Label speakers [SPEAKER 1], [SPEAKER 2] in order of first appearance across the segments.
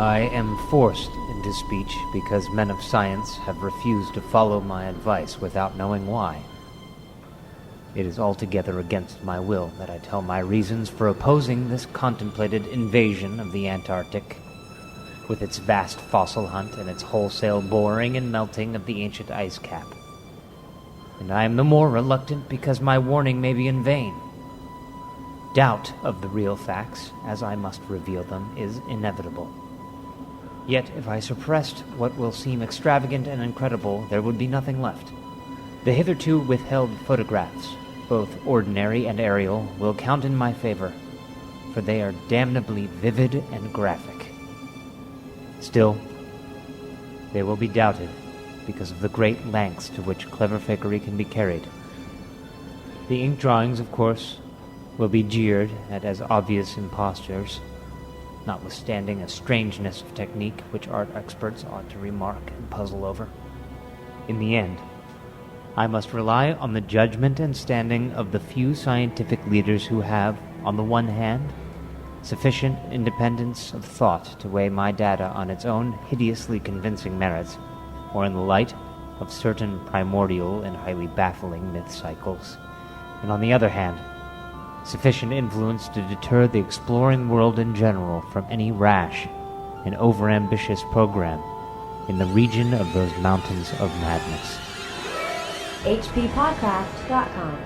[SPEAKER 1] I am forced into speech because men of science have refused to follow my advice without knowing why. It is altogether against my will that I tell my reasons for opposing this contemplated invasion of the Antarctic, with its vast fossil hunt and its wholesale boring and melting of the ancient ice cap. And I am the more reluctant because my warning may be in vain. Doubt of the real facts, as I must reveal them, is inevitable. Yet, if I suppressed what will seem extravagant and incredible, there would be nothing left. The hitherto withheld photographs, both ordinary and aerial, will count in my favor, for they are damnably vivid and graphic. Still, they will be doubted because of the great lengths to which clever fakery can be carried. The ink drawings, of course, will be jeered at as obvious impostures, notwithstanding a strangeness of technique which art experts ought to remark and puzzle over. In the end, I must rely on the judgment and standing of the few scientific leaders who have, on the one hand, sufficient independence of thought to weigh my data on its own hideously convincing merits, or in the light of certain primordial and highly baffling myth cycles, and on the other hand, sufficient influence to deter the exploring world in general from any rash and overambitious program in the region of those mountains of madness.
[SPEAKER 2] HPPodcraft.com.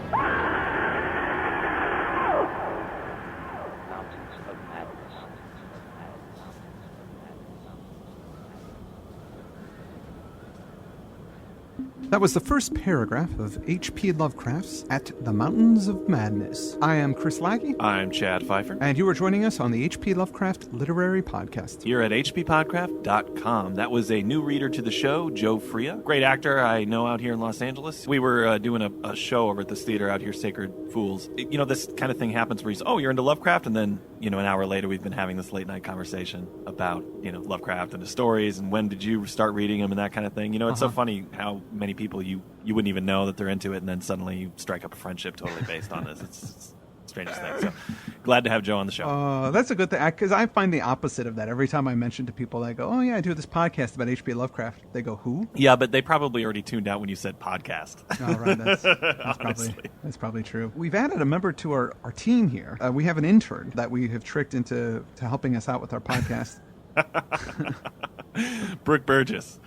[SPEAKER 3] That was the first paragraph of H.P. Lovecraft's At the Mountains of Madness. I am Chris Lackey.
[SPEAKER 4] I'm Chad Fifer.
[SPEAKER 3] And you are joining us on the H.P. Lovecraft Literary Podcast.
[SPEAKER 4] Here at HPPodcraft.com. That was a new reader to the show, Joe Freya. Great actor I know out here in Los Angeles. We were doing a show over at this theater out here, Sacred Fools. This kind of thing happens where you're into Lovecraft, and then, an hour later we've been having this late night conversation about, Lovecraft and his stories, and when did you start reading him and that kind of thing. It's so funny how many people you wouldn't even know that they're into it, and then suddenly you strike up a friendship totally based on this. It's the strangest thing. So glad to have Joe on the show.
[SPEAKER 3] That's a good thing, because I find the opposite of that. Every time I mention to people, they go, oh yeah, I do this podcast about H.P. Lovecraft. They go, who?
[SPEAKER 4] Yeah, but they probably already tuned out when you said podcast.
[SPEAKER 3] Oh, right. That's probably true. We've added a member to our team here. We have an intern that we have tricked into helping us out with our podcast.
[SPEAKER 4] Brooke Burgess.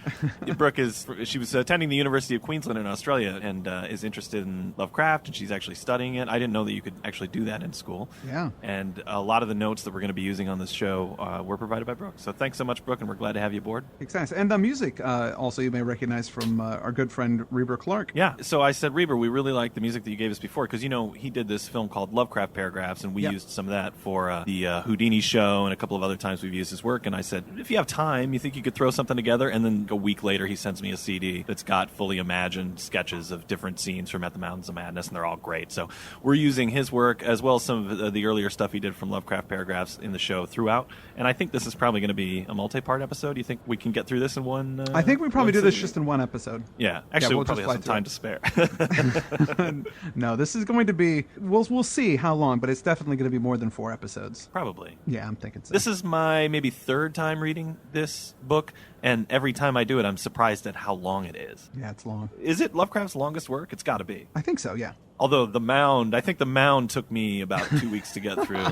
[SPEAKER 4] Brooke she was attending the University of Queensland in Australia and is interested in Lovecraft, and she's actually studying it. I didn't know that you could actually do that in school.
[SPEAKER 3] Yeah.
[SPEAKER 4] And a lot of the notes that we're going to be using on this show were provided by Brooke. So thanks so much, Brooke, and we're glad to have you aboard.
[SPEAKER 3] Exactly. And the music also you may recognize from our good friend Reber Clark.
[SPEAKER 4] Yeah. So I said, Reber, we really like the music that you gave us before, because, he did this film called Lovecraft Paragraphs, and we used some of that for the Houdini show, and a couple of other times we've used his work. And I said, if you have time, you think you could throw something together? And then a week later, he sends me a CD that's got fully imagined sketches of different scenes from At the Mountains of Madness, and they're all great. So we're using his work as well as some of the earlier stuff he did from Lovecraft Paragraphs in the show throughout. And I think this is probably going to be a multi-part episode. Do you think we can get through this in one?
[SPEAKER 3] I think we probably do this just in one episode.
[SPEAKER 4] Yeah. Actually, we'll probably have some time to spare.
[SPEAKER 3] No, this is going to be, we'll see how long, but it's definitely going to be more than 4 episodes.
[SPEAKER 4] Probably.
[SPEAKER 3] Yeah, I'm thinking so.
[SPEAKER 4] This is my maybe 3rd time reading this book, and every time I do it, I'm surprised at how long it is.
[SPEAKER 3] Yeah, it's long.
[SPEAKER 4] Is it Lovecraft's longest work? It's got to be.
[SPEAKER 3] I think so, yeah.
[SPEAKER 4] Although I think The Mound took me about 2 weeks to get through.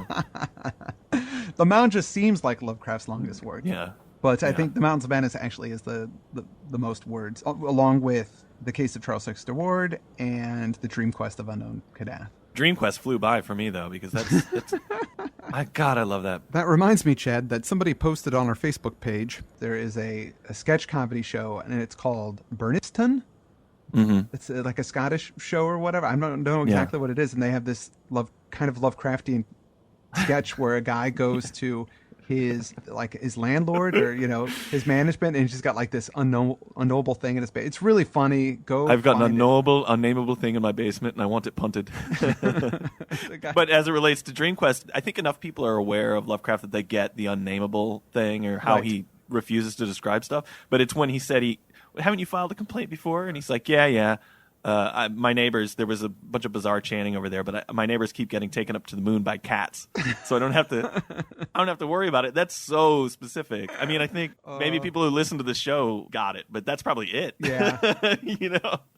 [SPEAKER 3] The Mound just seems like Lovecraft's longest work.
[SPEAKER 4] Yeah.
[SPEAKER 3] But I think The Mountains of Madness actually is the most words, along with The Case of Charles Dexter Ward and The Dream Quest of Unknown Kadath.
[SPEAKER 4] Dream Quest flew by for me, though, because that's I love that.
[SPEAKER 3] That reminds me, Chad, that somebody posted on our Facebook page, there is a sketch comedy show, and it's called Burniston.
[SPEAKER 4] Mm-hmm.
[SPEAKER 3] It's like a Scottish show or whatever. I don't know exactly what it is, and they have this kind of Lovecraftian sketch where a guy goes to his landlord or his management, and he's just got like this unknowable thing in his basement. It's really funny.
[SPEAKER 4] I've got an unnameable thing in my basement, and I want it punted. But as it relates to Dream Quest, I think enough people are aware of Lovecraft that they get the unnameable thing or how he refuses to describe stuff. But it's when he said haven't you filed a complaint before? And he's like, yeah. My neighbors, there was a bunch of bizarre chanting over there, but my neighbors keep getting taken up to the moon by cats, so I don't have to worry about it. That's so specific. I mean, I think maybe people who listen to the show got it, but that's probably it.
[SPEAKER 3] Yeah.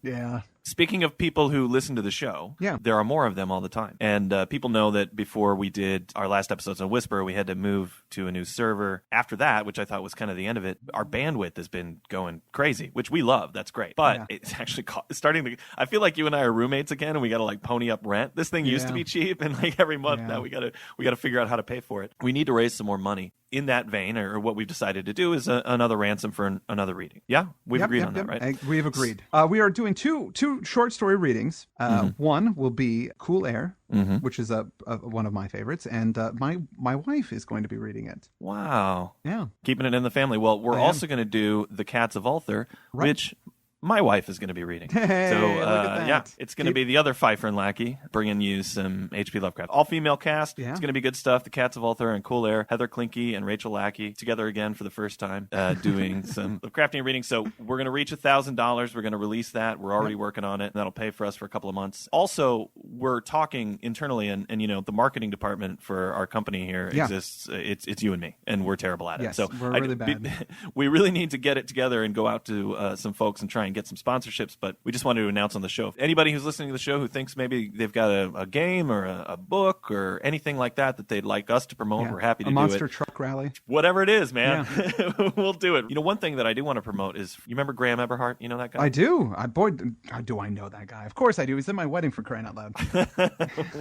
[SPEAKER 4] Yeah. Speaking of people who listen to the show, there are more of them all the time. And people know that before we did our last episodes on Whisper, we had to move to a new server. After that, which I thought was kind of the end of it, our bandwidth has been going crazy, which we love. That's great. But it's actually starting to... I feel like you and I are roommates again, and we got to like pony up rent. This thing used to be cheap, and like every month now we got to figure out how to pay for it. We need to raise some more money. In that vein, or what we've decided to do, is another ransom for another reading. Yeah, we've agreed on that, right?
[SPEAKER 3] We've agreed. We are doing two short story readings. One will be Cool Air, which is one of my favorites, and my wife is going to be reading it.
[SPEAKER 4] Wow.
[SPEAKER 3] Yeah.
[SPEAKER 4] Keeping it in the family. Well, we're also going to do The Cats of Ulthar, which... my wife is going to be reading.
[SPEAKER 3] Hey,
[SPEAKER 4] so,
[SPEAKER 3] look at that.
[SPEAKER 4] Yeah, it's going to be the other Fifer and Lackey, bringing you some H.P. Lovecraft. All-female cast. Yeah. It's going to be good stuff. The Cats of Ulthar and Cool Air. Heather Klinke and Rachel Lackey together again for the first time, doing some Lovecraftian readings. So we're going to reach $1,000. We're going to release that. We're already working on it, and that'll pay for us for a couple of months. Also, we're talking internally, and the marketing department for our company here exists. It's you and me, and we're terrible at it.
[SPEAKER 3] Yes,
[SPEAKER 4] so
[SPEAKER 3] we're really bad.
[SPEAKER 4] We really need to get it together and go out to some folks and try and get some sponsorships, but we just wanted to announce on the show. If anybody who's listening to the show who thinks maybe they've got a game or a book or anything like that they'd like us to promote, we're happy to do it.
[SPEAKER 3] A monster truck rally.
[SPEAKER 4] Whatever it is, man. We'll do it. One thing that I do want to promote is, you remember Graham Eberhardt? You know that guy?
[SPEAKER 3] I do. Do I know that guy? Of course I do. He's at my wedding, for crying out loud.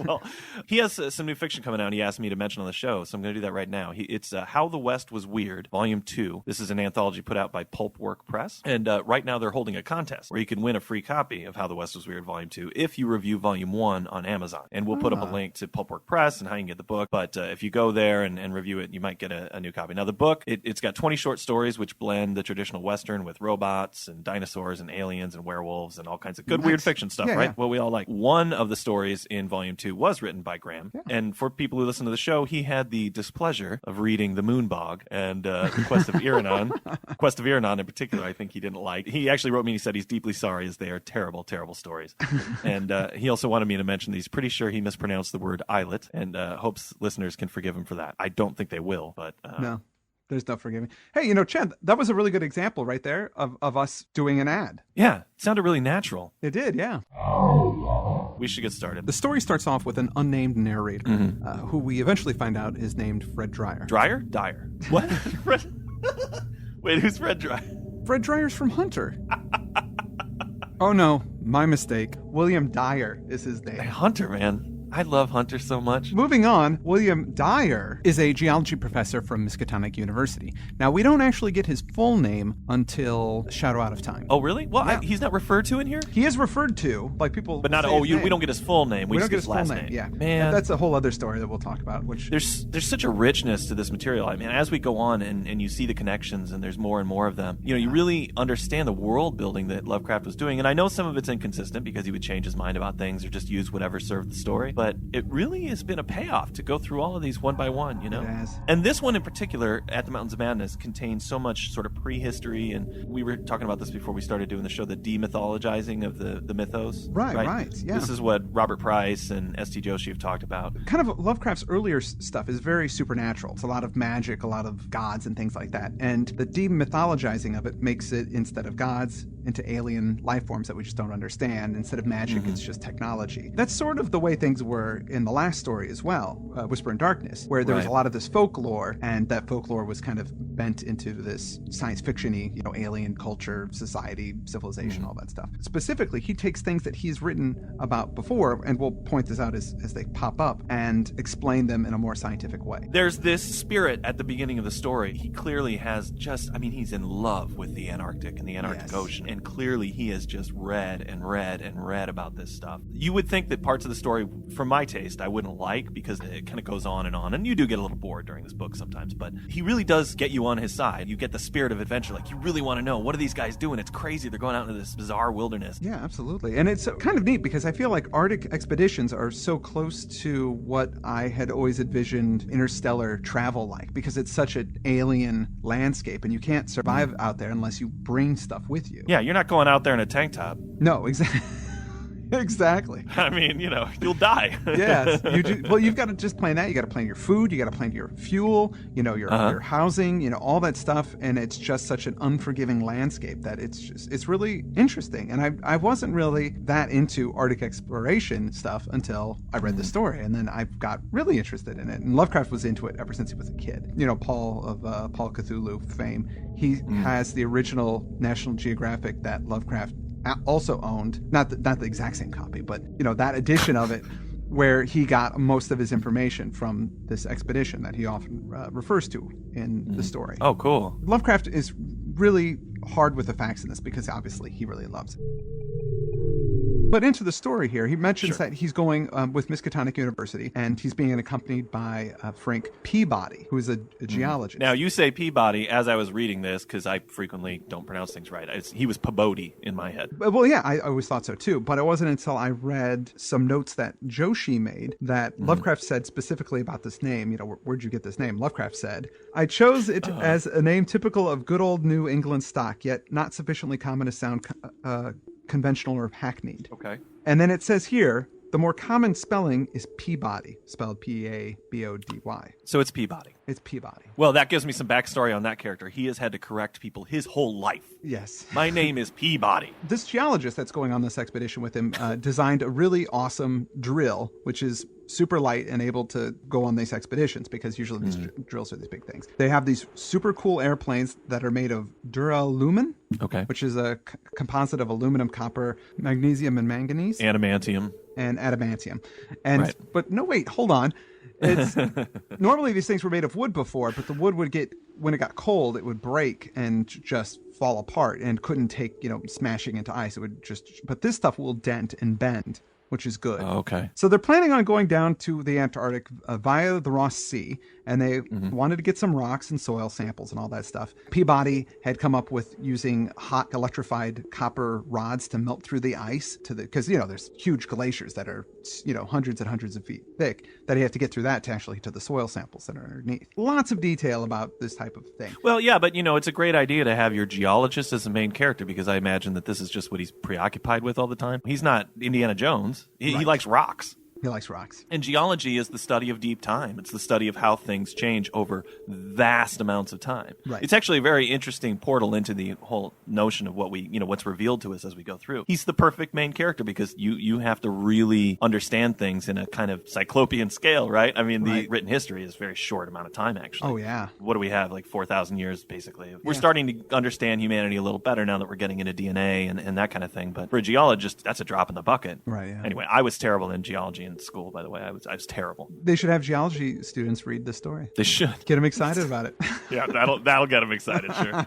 [SPEAKER 4] Well, he has some new fiction coming out he asked me to mention on the show, so I'm going to do that right now. It's How the West Was Weird, Volume 2. This is an anthology put out by Pulpwork Press, and right now they're holding a contest where you can win a free copy of How the West Was Weird Volume 2 if you review Volume 1 on Amazon. And we'll put up a link to Pulpwork Press and how you can get the book. But if you go there and review it, you might get a new copy. Now, the book, it's got 20 short stories which blend the traditional Western with robots and dinosaurs and aliens and werewolves and all kinds of good weird fiction stuff, right? What we all like. One of the stories in Volume 2 was written by Graham. Yeah. And for people who listen to the show, he had the displeasure of reading The Moonbog and The Quest of Iranon. Quest of Iranon in particular, I think he didn't like. He actually wrote me and he said he's deeply sorry as they are terrible, terrible stories. And he also wanted me to mention that he's pretty sure he mispronounced the word islet, and hopes listeners can forgive him for that. I don't think they will, but...
[SPEAKER 3] No. There's no forgiving. Hey, Chad, that was a really good example right there of us doing an ad.
[SPEAKER 4] Yeah, it sounded really natural.
[SPEAKER 3] It did, yeah.
[SPEAKER 4] We should get started.
[SPEAKER 3] The story starts off with an unnamed narrator, who we eventually find out is named Fred Dryer.
[SPEAKER 4] Dryer? Dyer. What? Wait, who's Fred Dryer?
[SPEAKER 3] Fred Dryer's from Hunter. Oh, no, my mistake. William Dyer is his name.
[SPEAKER 4] Hey, Hunter, man. I love Hunter so much.
[SPEAKER 3] Moving on, William Dyer is a geology professor from Miskatonic University. Now, we don't actually get his full name until Shadow Out of Time.
[SPEAKER 4] Oh, really? Well, yeah. He's not referred to in here?
[SPEAKER 3] He is referred to, like people.
[SPEAKER 4] But not. We don't get his full name. We don't get his full name.
[SPEAKER 3] Yeah,
[SPEAKER 4] man,
[SPEAKER 3] that's a whole other story that we'll talk about. Which
[SPEAKER 4] there's such a richness to this material. I mean, as we go on and you see the connections, and there's more and more of them. You really understand the world building that Lovecraft was doing. And I know some of it's inconsistent because he would change his mind about things or just use whatever served the story. But it really has been a payoff to go through all of these one by one,
[SPEAKER 3] It has.
[SPEAKER 4] And this one in particular, At the Mountains of Madness, contains so much sort of prehistory, and we were talking about this before we started doing the show, the demythologizing of the mythos.
[SPEAKER 3] Right, yeah.
[SPEAKER 4] This is what Robert Price and S.T. Joshi have talked about.
[SPEAKER 3] Kind of Lovecraft's earlier stuff is very supernatural. It's a lot of magic, a lot of gods and things like that. And the demythologizing of it makes it, instead of gods, into alien life forms that we just don't understand. Instead of magic, it's just technology. That's sort of the way things were in the last story as well, Whisper in Darkness, where there was a lot of this folklore, and that folklore was kind of bent into this science fiction-y, alien culture, society, civilization, all that stuff. Specifically, he takes things that he's written about before, and we'll point this out as they pop up, and explain them in a more scientific way.
[SPEAKER 4] There's this spirit at the beginning of the story. He clearly has he's in love with the Antarctic and the Antarctic Ocean, and clearly he has just read and read and read about this stuff. You would think that parts of the story, for my taste, I wouldn't like, because it kind of goes on, and you do get a little bored during this book sometimes, but he really does get you on his side. You get the spirit of adventure, like you really want to know, what are these guys doing? It's crazy. They're going out into this bizarre wilderness.
[SPEAKER 3] Yeah, absolutely. And it's kind of neat because I feel like Arctic expeditions are so close to what I had always envisioned interstellar travel like, because it's such an alien landscape and you can't survive out there unless you bring stuff with you.
[SPEAKER 4] Yeah, you're not going out there in a tank top.
[SPEAKER 3] No, exactly. Exactly.
[SPEAKER 4] I mean, you'll die.
[SPEAKER 3] Yes, you do. Well, you've got to just plan that. You got to plan your food. You got to plan your fuel. Your housing. All that stuff. And it's just such an unforgiving landscape that it's really interesting. And I wasn't really that into Arctic exploration stuff until I read the story, and then I got really interested in it. And Lovecraft was into it ever since he was a kid. Paul of Paul Cthulhu fame. He has the original National Geographic that Lovecraft also owned, not the exact same copy, but that edition of it, where he got most of his information from this expedition that he often refers to in the story.
[SPEAKER 4] Oh, cool.
[SPEAKER 3] Lovecraft is really hard with the facts in this because obviously he really loves it. But into the story here, he mentions that he's going with Miskatonic University, and he's being accompanied by Frank Peabody, who is a geologist.
[SPEAKER 4] Now, you say Peabody as I was reading this, because I frequently don't pronounce things right. He was Peabody in my head.
[SPEAKER 3] Well, yeah, I always thought so too. But it wasn't until I read some notes that Joshi made that Lovecraft said specifically about this name. Where'd you get this name? Lovecraft said, I chose it as a name typical of good old New England stock, yet not sufficiently common to sound conventional or hackneyed.
[SPEAKER 4] Okay.
[SPEAKER 3] And then it says here, the more common spelling is Peabody, spelled Peabody.
[SPEAKER 4] So it's Peabody.
[SPEAKER 3] It's Peabody.
[SPEAKER 4] Well, that gives me some backstory on that character. He has had to correct people his whole life.
[SPEAKER 3] Yes.
[SPEAKER 4] My name is Peabody.
[SPEAKER 3] This geologist that's going on this expedition with him designed a really awesome drill, which is super light and able to go on these expeditions because usually these drills are these big things. They have these super cool airplanes that are made of duralumin, which is a composite of aluminum, copper, magnesium, and manganese.
[SPEAKER 4] Adamantium.
[SPEAKER 3] And adamantium. But no, wait, hold on. It's normally these things were made of wood before, but the wood would get, when it got cold, it would break and just fall apart and couldn't take, smashing into ice. It would but this stuff will dent and bend, which is good.
[SPEAKER 4] Oh, okay.
[SPEAKER 3] So they're planning on going down to the Antarctic via the Ross Sea, and they wanted to get some rocks and soil samples and all that stuff. Peabody had come up with using hot electrified copper rods to melt through the ice because there's huge glaciers that are hundreds and hundreds of feet thick that you have to get through that to actually to the soil samples that are underneath. Lots of detail about this type of thing.
[SPEAKER 4] Well, yeah, but it's a great idea to have your geologist as the main character because I imagine that this is just what he's preoccupied with all the time. He's not Indiana Jones. He likes rocks.
[SPEAKER 3] He likes rocks.
[SPEAKER 4] And geology is the study of deep time. It's the study of how things change over vast amounts of time.
[SPEAKER 3] Right.
[SPEAKER 4] It's actually a very interesting portal into the whole notion of what what's revealed to us as we go through. He's the perfect main character because you have to really understand things in a kind of cyclopean scale, right? I mean, the written history is a very short amount of time, actually.
[SPEAKER 3] Oh, yeah.
[SPEAKER 4] What do we have? Like 4,000 years, basically. We're starting to understand humanity a little better now that we're getting into DNA and that kind of thing. But for a geologist, that's a drop in the bucket.
[SPEAKER 3] Right, yeah.
[SPEAKER 4] Anyway, I was terrible in geology in school, by the way. I was terrible.
[SPEAKER 3] They should have geology students read this story.
[SPEAKER 4] They should.
[SPEAKER 3] Get them excited about it.
[SPEAKER 4] Yeah, that'll get them excited, sure.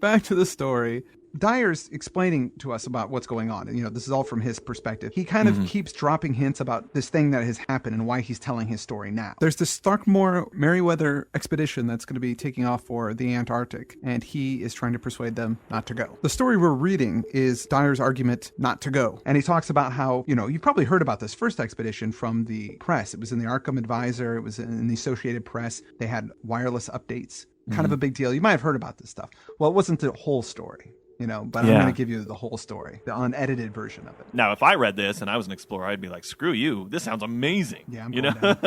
[SPEAKER 3] Back to the story. Dyer's explaining to us about what's going on. This is all from his perspective. He kind of keeps dropping hints about this thing that has happened and why he's telling his story now. There's this Starkmore Merryweather expedition that's going to be taking off for the Antarctic, and he is trying to persuade them not to go. The story we're reading is Dyer's argument not to go. And he talks about how, you've probably heard about this first expedition from the press. It was in the Arkham Advisor. It was in the Associated Press. They had wireless updates. Kind of a big deal. You might have heard about this stuff. Well, it wasn't the whole story. But I'm going to give you the whole story, the unedited version of it.
[SPEAKER 4] Now, if I read this and I was an explorer, I'd be like, screw you. This sounds amazing.
[SPEAKER 3] Yeah, I'm going down.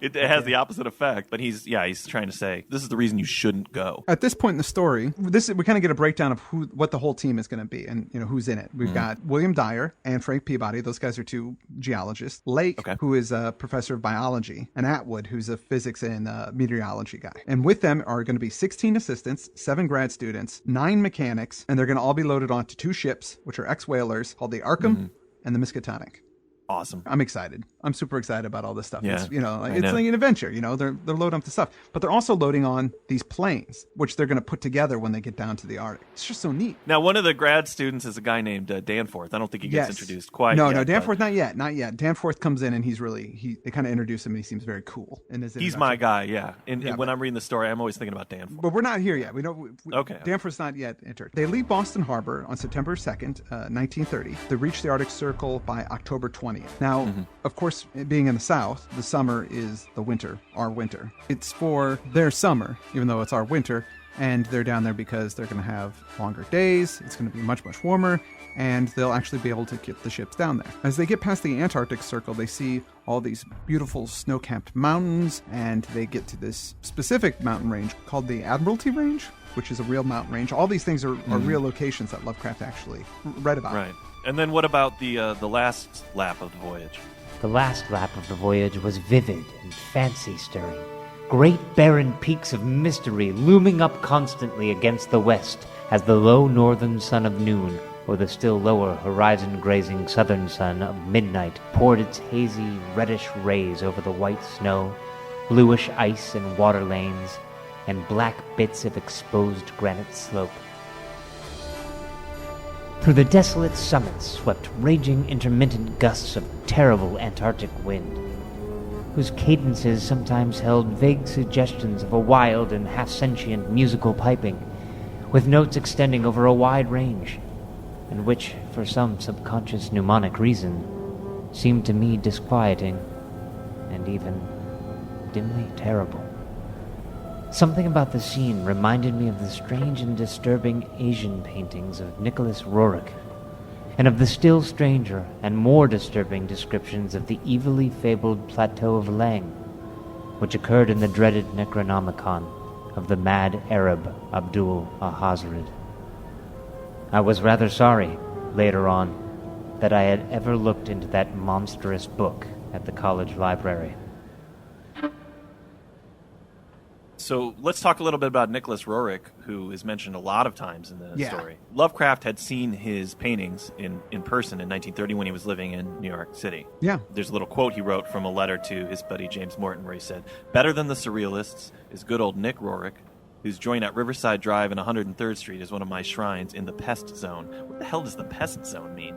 [SPEAKER 4] It has the opposite effect. But he's trying to say, this is the reason you shouldn't go.
[SPEAKER 3] At this point in the story, we kind of get a breakdown of what the whole team is going to be and, who's in it. We've got William Dyer and Frank Peabody. Those guys are two geologists. Lake, who is a professor of biology, and Atwood, who's a physics and meteorology guy. And with them are going to be 16 assistants, 7 grad students, 9 mechanics, and they're going to all be loaded onto 2 ships, which are ex-whalers called the Arkham and the Miskatonic.
[SPEAKER 4] Awesome.
[SPEAKER 3] I'm excited. I'm super excited about all this stuff.
[SPEAKER 4] Yeah,
[SPEAKER 3] it's, it's like an adventure. They're loading up the stuff, but they're also loading on these planes, which they're going to put together when they get down to the Arctic. It's just so neat.
[SPEAKER 4] Now, one of the grad students is a guy named Danforth. I don't think he gets introduced quite yet.
[SPEAKER 3] No, Danforth, not yet. Danforth comes in and they kind of introduce him and he seems very cool.
[SPEAKER 4] He's my guy, yeah. And when I'm reading the story, I'm always thinking about Danforth.
[SPEAKER 3] But we're not here yet.
[SPEAKER 4] Okay.
[SPEAKER 3] Danforth's not yet entered. They leave Boston Harbor on September 2nd, 1930. They reach the Arctic Circle by October 20th. Now, of course, being in the South, the summer is the winter, our winter. It's for their summer, even though it's our winter. and they're down there because they're going to have longer days. It's going to be much, much warmer, and they'll actually be able to get the ships down there. As they get past the Antarctic Circle, they see all these beautiful snow-capped mountains, and they get to this specific mountain range called the Admiralty Range, which is a real mountain range. All these things are real locations that Lovecraft actually read about.
[SPEAKER 4] Right. And then what about the last lap of the voyage?
[SPEAKER 1] The last lap of the voyage was vivid and fancy-stirring. Great barren peaks of mystery looming up constantly against the west as the low northern sun of noon, or the still lower horizon-grazing southern sun of midnight, poured its hazy, reddish rays over the white snow, bluish ice and water lanes, and black bits of exposed granite slope. Through the desolate summits swept raging intermittent gusts of terrible Antarctic wind, whose cadences sometimes held vague suggestions of a wild and half-sentient musical piping, with notes extending over a wide range, and which, for some subconscious mnemonic reason, seemed to me disquieting, and even dimly terrible. Something about the scene reminded me of the strange and disturbing Asian paintings of Nicholas Roerich, and of the still stranger and more disturbing descriptions of the evilly fabled Plateau of Leng, which occurred in the dreaded Necronomicon of the mad Arab Abdul Ahazred. I was rather sorry, later on, that I had ever looked into that monstrous book at the college library.
[SPEAKER 4] So let's talk a little bit about Nicholas Roerich, who is mentioned a lot of times in the story. Lovecraft had seen his paintings in person in 1930 when he was living in New York City.
[SPEAKER 3] Yeah.
[SPEAKER 4] There's a little quote he wrote from a letter to his buddy James Morton where he said, "Better than the surrealists is good old Nick Roerich, whose joint at Riverside Drive and 103rd Street is one of my shrines in the pest zone." What the hell does the pest zone mean?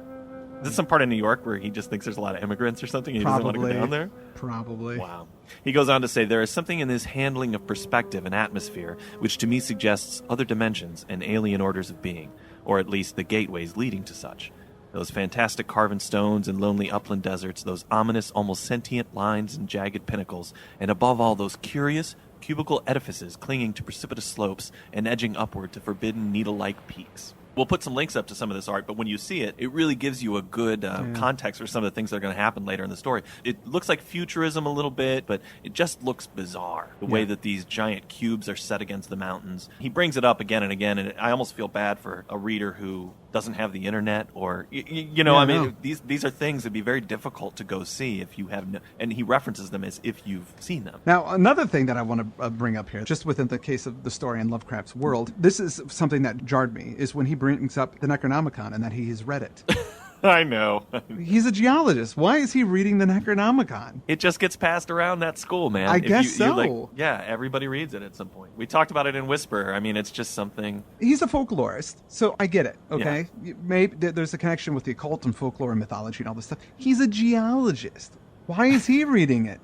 [SPEAKER 4] Is this some part of New York where he just thinks there's a lot of immigrants or something and he doesn't want to go down there?
[SPEAKER 3] Probably.
[SPEAKER 4] Wow. He goes on to say, "There is something in his handling of perspective and atmosphere which to me suggests other dimensions and alien orders of being, or at least the gateways leading to such. Those fantastic carven stones and lonely upland deserts, those ominous, almost sentient lines and jagged pinnacles, and above all, those curious, cubical edifices clinging to precipitous slopes and edging upward to forbidden needle-like peaks." We'll put some links up to some of this art, but when you see it, it really gives you a good context for some of the things that are going to happen later in the story. It looks like futurism a little bit, but it just looks bizarre, the way that these giant cubes are set against the mountains. He brings it up again and again, and I almost feel bad for a reader who doesn't have the internet, or, these are things that'd be very difficult to go see if you have no, and he references them as if you've seen them.
[SPEAKER 3] Now, another thing that I want to bring up here, just within the case of the story in Lovecraft's world, this is something that jarred me, is when he brings up the Necronomicon and that he has read it.
[SPEAKER 4] I know.
[SPEAKER 3] He's a geologist. Why is he reading the Necronomicon?
[SPEAKER 4] It just gets passed around that school, man.
[SPEAKER 3] I guess so.
[SPEAKER 4] Everybody reads it at some point. We talked about it in Whisper. I mean, it's just something.
[SPEAKER 3] He's a folklorist, so I get it, okay? Yeah. Maybe there's a connection with the occult and folklore and mythology and all this stuff. He's a geologist. Why is he reading it?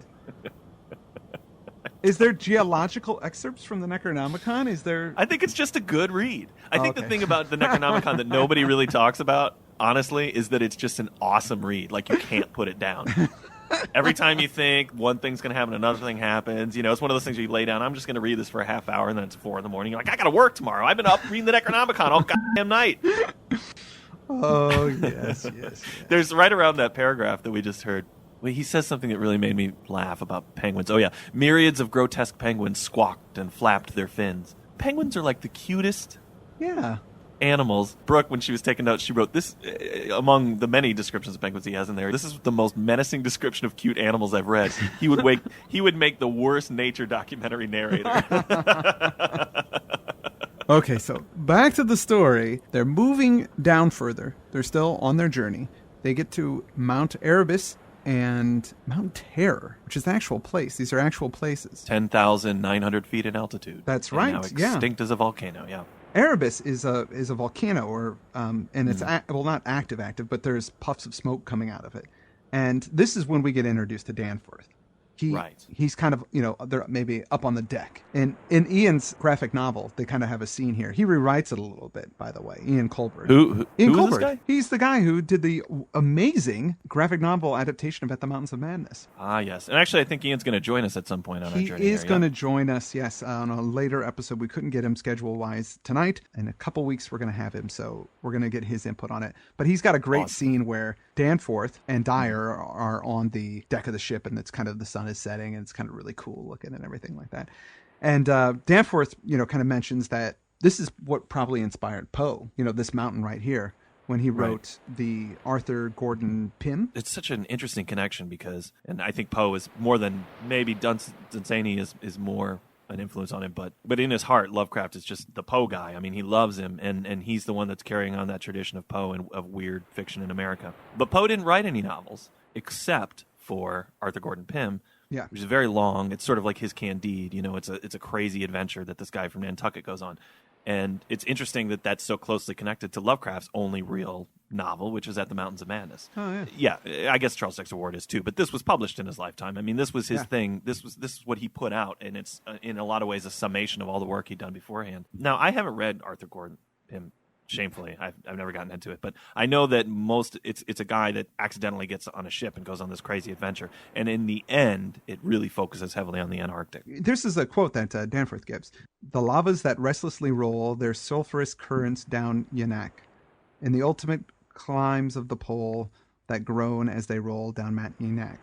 [SPEAKER 3] Is there geological excerpts from the Necronomicon? Is there?
[SPEAKER 4] I think it's just a good read. I think the thing about the Necronomicon that nobody really talks about, honestly, is that it's just an awesome read. Like, you can't put it down. Every time you think one thing's going to happen, another thing happens. You know, it's one of those things where you lay down, I'm just going to read this for a half hour, and then it's 4 a.m. You're like, I got to work tomorrow. I've been up reading the Necronomicon all goddamn night.
[SPEAKER 3] Oh, yes.
[SPEAKER 4] There's right around that paragraph that we just heard. He says something that really made me laugh about penguins. Oh, yeah. Myriads of grotesque penguins squawked and flapped their fins. Penguins are like the cutest animals. Brooke, when she was taking notes, she wrote this, among the many descriptions of penguins he has in there, this is the most menacing description of cute animals I've read. He would make the worst nature documentary narrator.
[SPEAKER 3] Okay, so back to the story. They're moving down further. They're still on their journey. They get to Mount Erebus and Mount Terror, which is an actual place. These are actual places.
[SPEAKER 4] 10,900 feet in altitude.
[SPEAKER 3] That's right.
[SPEAKER 4] Now extinct as a volcano. Yeah.
[SPEAKER 3] Erebus is a volcano, or and it's not active, but there's puffs of smoke coming out of it. And this is when we get introduced to Danforth. he's kind of, they're maybe up on the deck. And in Ian's graphic novel, they kind of have a scene here. He rewrites it a little bit, by the way. Ian Colbert.
[SPEAKER 4] Who
[SPEAKER 3] Ian
[SPEAKER 4] is
[SPEAKER 3] Colbert.
[SPEAKER 4] this guy?
[SPEAKER 3] He's the guy who did the amazing graphic novel adaptation of At the Mountains of Madness.
[SPEAKER 4] Ah, yes. And actually, I think Ian's going to join us at some point on our journey.
[SPEAKER 3] He is going to join us, yes, on a later episode. We couldn't get him schedule-wise tonight. In a couple weeks, we're going to have him, so we're going to get his input on it. But he's got a great scene where Danforth and Dyer are on the deck of the ship, and it's kind of the sun is setting, and it's kind of really cool looking and everything like that. And Danforth, kind of mentions that this is what probably inspired Poe, this mountain right here, when he wrote the Arthur Gordon Pym.
[SPEAKER 4] It's such an interesting connection because, and I think Poe is more than maybe Dunsany is more an influence on him, but in his heart, Lovecraft is just the Poe guy. I mean, he loves him, and he's the one that's carrying on that tradition of Poe and of weird fiction in America. But Poe didn't write any novels except for Arthur Gordon Pym, which is very long. It's sort of like his Candide. It's a crazy adventure that this guy from Nantucket goes on. And it's interesting that that's so closely connected to Lovecraft's only real novel, which is At the Mountains of Madness.
[SPEAKER 3] Oh, yeah.
[SPEAKER 4] Yeah, I guess Charles Dexter Ward is too, but this was published in his lifetime. I mean, this was his thing. This is what he put out, and it's in a lot of ways a summation of all the work he'd done beforehand. Now, I haven't read Arthur Gordon Pym. Shamefully, I've never gotten into it, but I know that it's a guy that accidentally gets on a ship and goes on this crazy adventure, and in the end, it really focuses heavily on the Antarctic.
[SPEAKER 3] This is a quote that Danforth gives: "The lavas that restlessly roll their sulphurous currents down Yanak, in the ultimate climes of the pole that groan as they roll down Mount Yanak,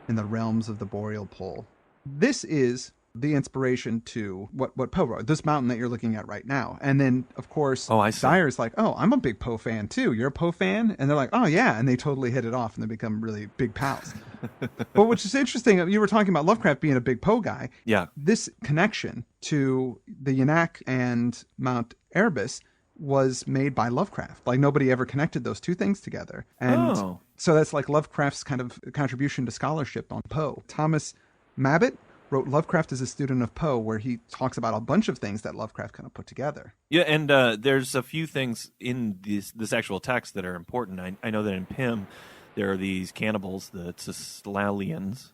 [SPEAKER 3] in the realms of the boreal pole." This is the inspiration to what Poe wrote, this mountain that you're looking at right now. And then, of course, Dyer's like, "Oh, I'm a big Poe fan too. You're a Poe fan?" And they're like, "Oh, yeah." And they totally hit it off and they become really big pals. But which is interesting, you were talking about Lovecraft being a big Poe guy.
[SPEAKER 4] Yeah.
[SPEAKER 3] This connection to the Yanak and Mount Erebus was made by Lovecraft. Like, nobody ever connected those two things together. And so that's like Lovecraft's kind of contribution to scholarship on Poe. Thomas Mabbitt wrote Lovecraft as a Student of Poe, where he talks about a bunch of things that Lovecraft kind of put together.
[SPEAKER 4] Yeah, and there's a few things in this actual text that are important. I know that in Pym, there are these cannibals, the Tslalians.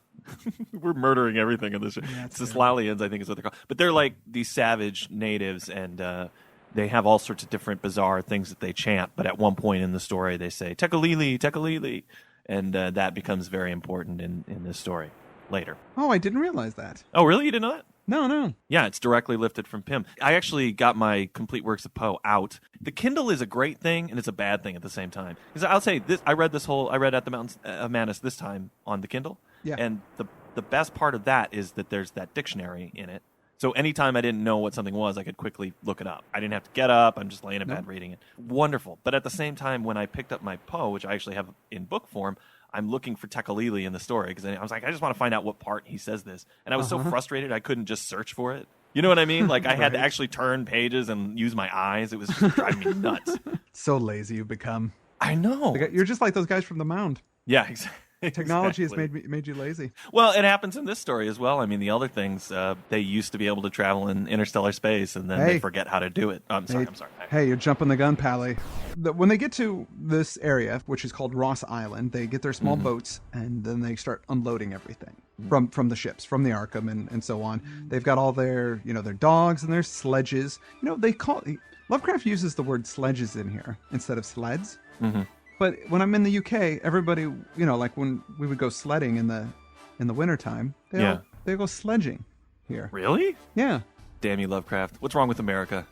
[SPEAKER 4] We're murdering everything in this show. Yeah, Tslalians, I think is what they're called. But they're like these savage natives, and they have all sorts of different bizarre things that they chant. But at one point in the story, they say, "Tekalili, Tekalili," and that becomes very important in this story later.
[SPEAKER 3] Oh, I didn't realize that.
[SPEAKER 4] Oh, really? You did not?
[SPEAKER 3] No.
[SPEAKER 4] Yeah, it's directly lifted from Pym. I actually got my complete works of Poe out. The Kindle is a great thing, and it's a bad thing at the same time. Because I'll say this: I read At the Mountains of Madness this time on the Kindle, and the best part of that is that there's that dictionary in it. So anytime I didn't know what something was, I could quickly look it up. I didn't have to get up. I'm just laying in bed reading it. Wonderful. But at the same time, when I picked up my Poe, which I actually have in book form, I'm looking for Tekalili in the story because I was like, I just want to find out what part he says this. And I was so frustrated I couldn't just search for it. You know what I mean? Like I had to actually turn pages and use my eyes. It was just driving me nuts.
[SPEAKER 3] So lazy you've become.
[SPEAKER 4] I know.
[SPEAKER 3] You're just like those guys from the Mound.
[SPEAKER 4] Yeah, exactly.
[SPEAKER 3] Technology has made you lazy.
[SPEAKER 4] Well, it happens in this story as well. I mean, the other things, they used to be able to travel in interstellar space, and then they forget how to do it. I'm sorry.
[SPEAKER 3] Hey, you're jumping the gun, Pally. When they get to this area, which is called Ross Island, they get their small boats, and then they start unloading everything from the ships, from the Arkham, and so on. They've got all their dogs and their sledges. Lovecraft uses the word sledges in here instead of sleds. Mm-hmm. But when I'm in the UK, everybody, like when we would go sledding in the wintertime, they go sledging here.
[SPEAKER 4] Really?
[SPEAKER 3] Yeah.
[SPEAKER 4] Damn you, Lovecraft. What's wrong with America?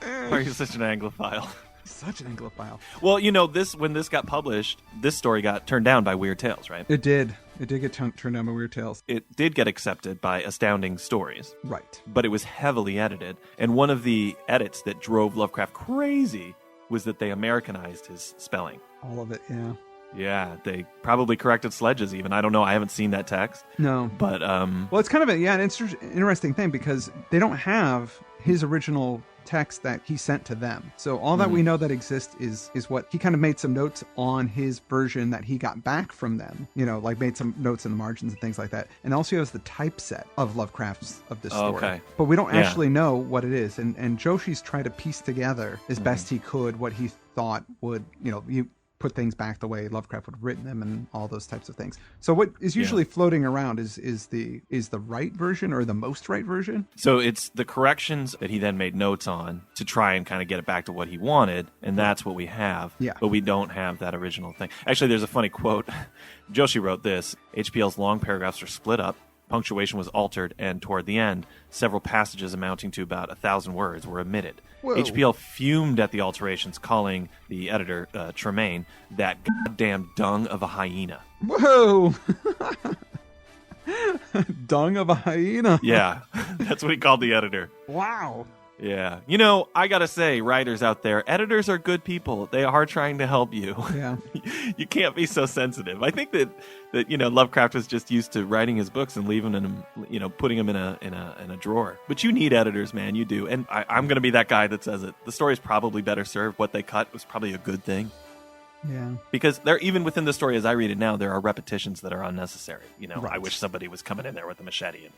[SPEAKER 4] Why are you such an Anglophile?
[SPEAKER 3] Such an Anglophile.
[SPEAKER 4] Well, when this got published, this story got turned down by Weird Tales, right?
[SPEAKER 3] It did. It did get turned down by Weird Tales.
[SPEAKER 4] It did get accepted by Astounding Stories.
[SPEAKER 3] Right.
[SPEAKER 4] But it was heavily edited. And one of the edits that drove Lovecraft crazy was that they Americanized his spelling.
[SPEAKER 3] All of it, yeah.
[SPEAKER 4] Yeah, they probably corrected sledges even. I don't know. I haven't seen that text.
[SPEAKER 3] No.
[SPEAKER 4] But,
[SPEAKER 3] well, it's kind of an interesting thing because they don't have his original text that he sent to them. So all that we know that exists is what he kind of made some notes on his version that he got back from them, like made some notes in the margins and things like that. And also has the typeset of Lovecraft's of this story.
[SPEAKER 4] Okay.
[SPEAKER 3] But we don't actually know what it is. And Joshi's tried to piece together as best he could what he thought would, put things back the way Lovecraft would have written them and all those types of things. So what is usually floating around is the right version or the most right version?
[SPEAKER 4] So it's the corrections that he then made notes on to try and kind of get it back to what he wanted, and that's what we have.
[SPEAKER 3] Yeah.
[SPEAKER 4] But we don't have that original thing. Actually, there's a funny quote. Joshi wrote this: HPL's long paragraphs are split up, punctuation was altered, and toward the end, several passages amounting to about 1,000 words were omitted.
[SPEAKER 3] Whoa.
[SPEAKER 4] HPL fumed at the alterations, calling the editor, Tremaine, that goddamn dung of a hyena.
[SPEAKER 3] Whoa! Dung of a hyena.
[SPEAKER 4] Yeah, that's what he called the editor.
[SPEAKER 3] Wow.
[SPEAKER 4] Yeah. I gotta say, writers out there, editors are good people. They are trying to help you.
[SPEAKER 3] Yeah.
[SPEAKER 4] You can't be so sensitive. I think that Lovecraft was just used to writing his books and leaving them, putting them in a drawer. But you need editors, man. You do. And I'm gonna be that guy that says it. The story is probably better served. What they cut was probably a good thing.
[SPEAKER 3] Yeah.
[SPEAKER 4] Because even within the story as I read it now, there are repetitions that are unnecessary.
[SPEAKER 3] Right.
[SPEAKER 4] I wish somebody was coming in there with a machete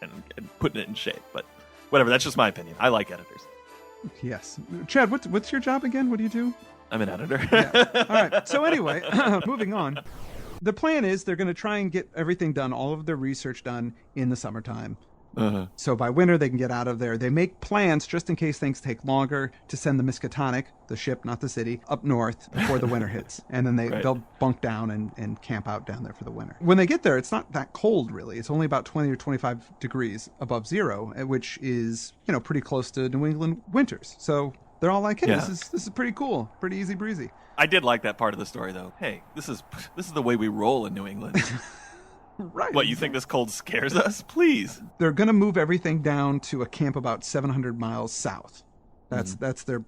[SPEAKER 4] and putting it in shape. But whatever, that's just my opinion. I like editors.
[SPEAKER 3] Yes. Chad, what's your job again? What do you do?
[SPEAKER 4] I'm an editor.
[SPEAKER 3] Yeah. All right. So anyway, moving on. The plan is they're going to try and get everything done, all of their research done in the summertime.
[SPEAKER 4] Uh-huh.
[SPEAKER 3] So by winter, they can get out of there. They make plans just in case things take longer to send the Miskatonic, the ship, not the city, up north before the winter hits. And then they'll bunk down and camp out down there for the winter. When they get there, it's not that cold, really. It's only about 20 or 25 degrees above zero, which is, pretty close to New England winters. So they're all like, hey, this is pretty cool, pretty easy breezy.
[SPEAKER 4] I did like that part of the story, though. Hey, this is the way we roll in New England.
[SPEAKER 3] Right.
[SPEAKER 4] What, you think this cold scares us? Please.
[SPEAKER 3] They're going to move everything down to a camp about 700 miles south. That's their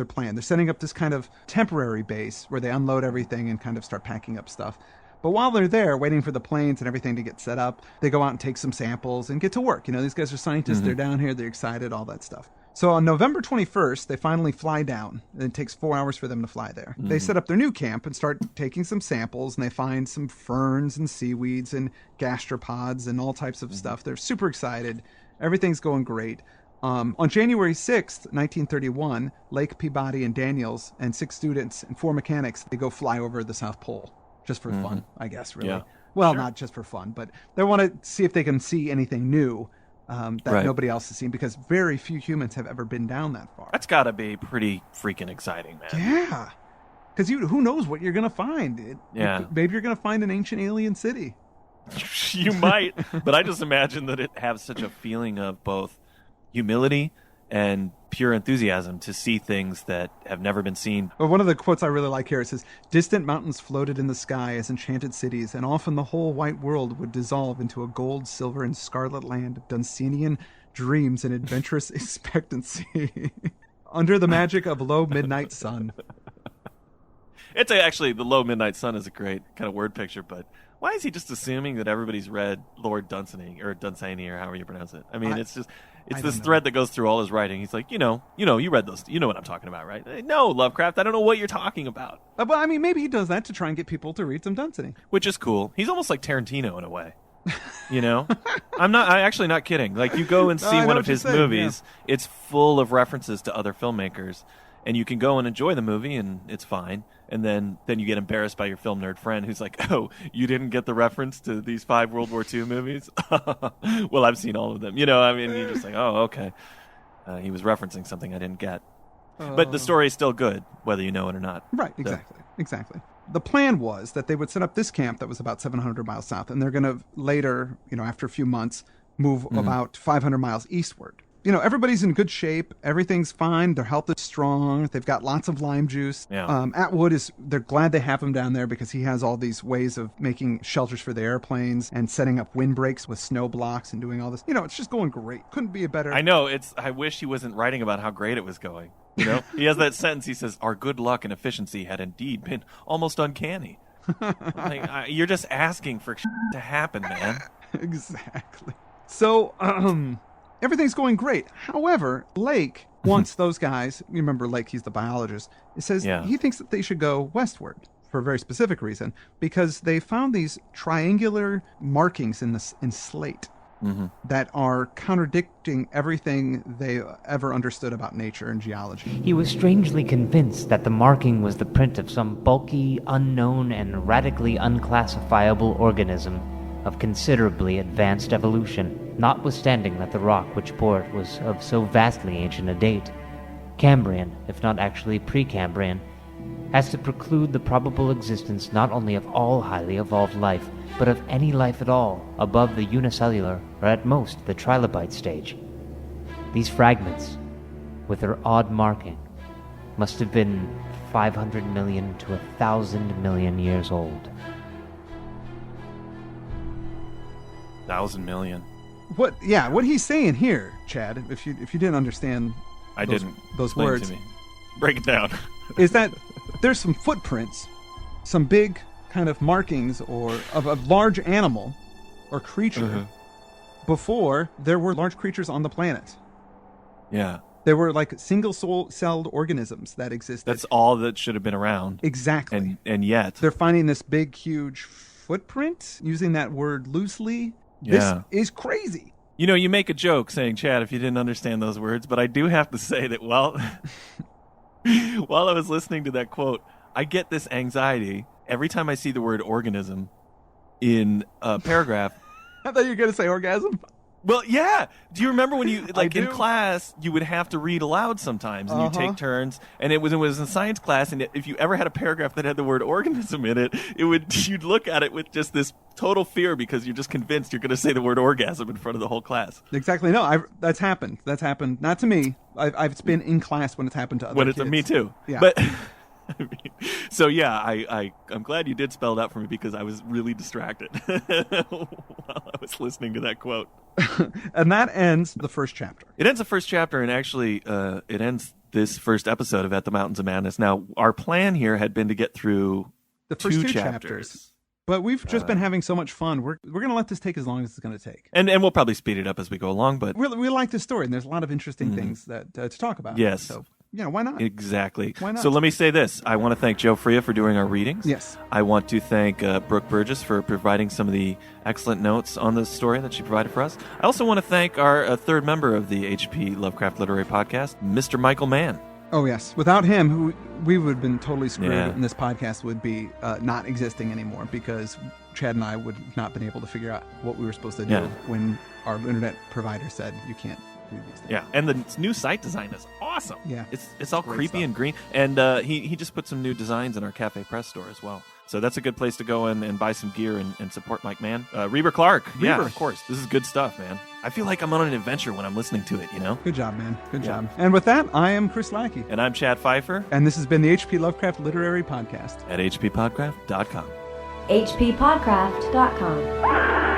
[SPEAKER 3] plan. They're setting up this kind of temporary base where they unload everything and kind of start packing up stuff. But while they're there, waiting for the planes and everything to get set up, they go out and take some samples and get to work. These guys are scientists. They're down here. They're excited, all that stuff. So on November 21st, they finally fly down. And it takes 4 hours for them to fly there. They set up their new camp and start taking some samples, and they find some ferns and seaweeds and gastropods and all types of stuff. They're super excited. Everything's going great. On January 6th, 1931, Lake, Peabody, and Daniels, and 6 students and 4 mechanics, they go fly over the South Pole. Just for fun, I guess, really.
[SPEAKER 4] Yeah.
[SPEAKER 3] Well, not just for fun, but they want to see if they can see anything new that nobody else has seen, because very few humans have ever been down that far.
[SPEAKER 4] That's got to be pretty freaking exciting, man.
[SPEAKER 3] Yeah. Because who knows what you're going to find. Maybe you're going to find an ancient alien city.
[SPEAKER 4] You might, but I just imagine that it has such a feeling of both humility and pure enthusiasm to see things that have never been seen.
[SPEAKER 3] Well, one of the quotes I really like here, it says, "Distant mountains floated in the sky as enchanted cities, and often the whole white world would dissolve into a gold, silver, and scarlet land of Dunsanian dreams and adventurous expectancy under the magic of low midnight sun."
[SPEAKER 4] It's actually, the low midnight sun is a great kind of word picture, but why is he just assuming that everybody's read Lord Dunsany or however you pronounce it? I mean, it's this thread that goes through all his writing. He's like, you read those. You know what I'm talking about, right? No, Lovecraft, I don't know what you're talking about.
[SPEAKER 3] Well, I mean, maybe he does that to try and get people to read some Dunsany.
[SPEAKER 4] Which is cool. He's almost like Tarantino in a way. I'm actually not kidding. Like, you go and see one of his movies, it's full of references to other filmmakers, and you can go and enjoy the movie, and it's fine. And then you get embarrassed by your film nerd friend who's like, "Oh, you didn't get the reference to these 5 World War II movies?" Well, I've seen all of them. You're just like, "Oh, okay." He was referencing something I didn't get. But the story is still good, whether you know it or not.
[SPEAKER 3] Right, exactly. The plan was that they would set up this camp that was about 700 miles south, and they're going to later, after a few months, move about 500 miles eastward. Everybody's in good shape. Everything's fine. Their health is strong. They've got lots of lime juice.
[SPEAKER 4] Yeah.
[SPEAKER 3] Atwood they're glad they have him down there because he has all these ways of making shelters for the airplanes and setting up windbreaks with snow blocks and doing all this. It's just going great. Couldn't be a better.
[SPEAKER 4] I know. I wish he wasn't writing about how great it was going. He has that sentence. He says, "Our good luck and efficiency had indeed been almost uncanny." You're just asking for to happen, man.
[SPEAKER 3] Exactly. So, everything's going great. However, Lake wants those guys, you remember Lake, he's the biologist, it says he thinks that they should go westward for a very specific reason, because they found these triangular markings in slate. that are contradicting everything they ever understood about nature and geology.
[SPEAKER 1] He was strangely convinced that the marking was the print of some bulky, unknown, and radically unclassifiable organism of considerably advanced evolution, notwithstanding that the rock which bore it was of so vastly ancient a date, Cambrian, if not actually Precambrian, as to preclude the probable existence not only of all highly evolved life, but of any life at all above the unicellular, or at most the trilobite stage. These fragments, with their odd marking, must have been 500 million to 1,000 million years old.
[SPEAKER 4] 1,000 million.
[SPEAKER 3] What he's saying here, Chad, if you didn't understand those
[SPEAKER 4] Explain
[SPEAKER 3] words,
[SPEAKER 4] to me. Break it down.
[SPEAKER 3] is that there's some footprints, some big kind of markings or of a large animal or creature before there were large creatures on the planet.
[SPEAKER 4] Yeah.
[SPEAKER 3] There were like single-celled organisms that existed.
[SPEAKER 4] That's all that should have been around.
[SPEAKER 3] Exactly.
[SPEAKER 4] And yet
[SPEAKER 3] They're finding this big, huge footprint, using that word loosely.
[SPEAKER 4] Yeah.
[SPEAKER 3] This is crazy.
[SPEAKER 4] You know, you make a joke saying, Chad, if you didn't understand those words, but I do have to say that while I was listening to that quote, I get this anxiety every time I see the word organism in a paragraph.
[SPEAKER 3] I thought you were going to say orgasm.
[SPEAKER 4] Well, yeah. Do you remember when you, like, in
[SPEAKER 3] do.
[SPEAKER 4] class, you would have to read aloud sometimes, and you take turns, and it was in science class, and if you ever had a paragraph that had the word organism in it, you'd look at it with just this total fear because you're just convinced you're going to say the word orgasm in front of the whole class.
[SPEAKER 3] Exactly. No, that's happened. That's happened. Not to me. I've been in class when it's happened to other kids.
[SPEAKER 4] Me too.
[SPEAKER 3] Yeah.
[SPEAKER 4] But so yeah, I'm glad you did spell it out for me because I was really distracted while I was listening to that quote.
[SPEAKER 3] And that ends the first chapter.
[SPEAKER 4] It ends the first chapter, and actually, it ends this first episode of At the Mountains of Madness. Now, our plan here had been to get through
[SPEAKER 3] The first two
[SPEAKER 4] chapters.
[SPEAKER 3] But we've just been having so much fun. We're going to let this take as long as it's going to take.
[SPEAKER 4] And we'll probably speed it up as we go along, but
[SPEAKER 3] We like this story, and there's a lot of interesting things that to talk about.
[SPEAKER 4] Yes.
[SPEAKER 3] So, yeah, why not?
[SPEAKER 4] Exactly.
[SPEAKER 3] Why not?
[SPEAKER 4] So let me say this. I want to thank Joe Fria for doing our readings.
[SPEAKER 3] Yes.
[SPEAKER 4] I want to thank Brooke Burgess for providing some of the excellent notes on the story that she provided for us. I also want to thank our third member of the HP Lovecraft Literary Podcast, Mr. Michael Mann.
[SPEAKER 3] Oh, yes. Without him, we would have been totally screwed,
[SPEAKER 4] Yeah.
[SPEAKER 3] and this podcast would be not existing anymore because Chad and I would not been able to figure out what we were supposed to do when our internet provider said you can't do these things.
[SPEAKER 4] Yeah, and the new site design is awesome.
[SPEAKER 3] Yeah.
[SPEAKER 4] It's all
[SPEAKER 3] Great
[SPEAKER 4] creepy
[SPEAKER 3] stuff.
[SPEAKER 4] and green. And he just put some new designs in our Cafe Press store as well. So that's a good place to go in and buy some gear and support Mike Mann. Reber Clark. Yeah,
[SPEAKER 3] Reber.
[SPEAKER 4] of course. This is good stuff, man. I feel like I'm on an adventure when I'm listening to it, you know?
[SPEAKER 3] Good job, man. Good job. And with that, I am Chris Lackey.
[SPEAKER 4] And I'm Chad Fifer
[SPEAKER 3] And this has been the HP Lovecraft Literary Podcast.
[SPEAKER 4] at HPPodcraft.com.
[SPEAKER 2] HPPodcraft.com.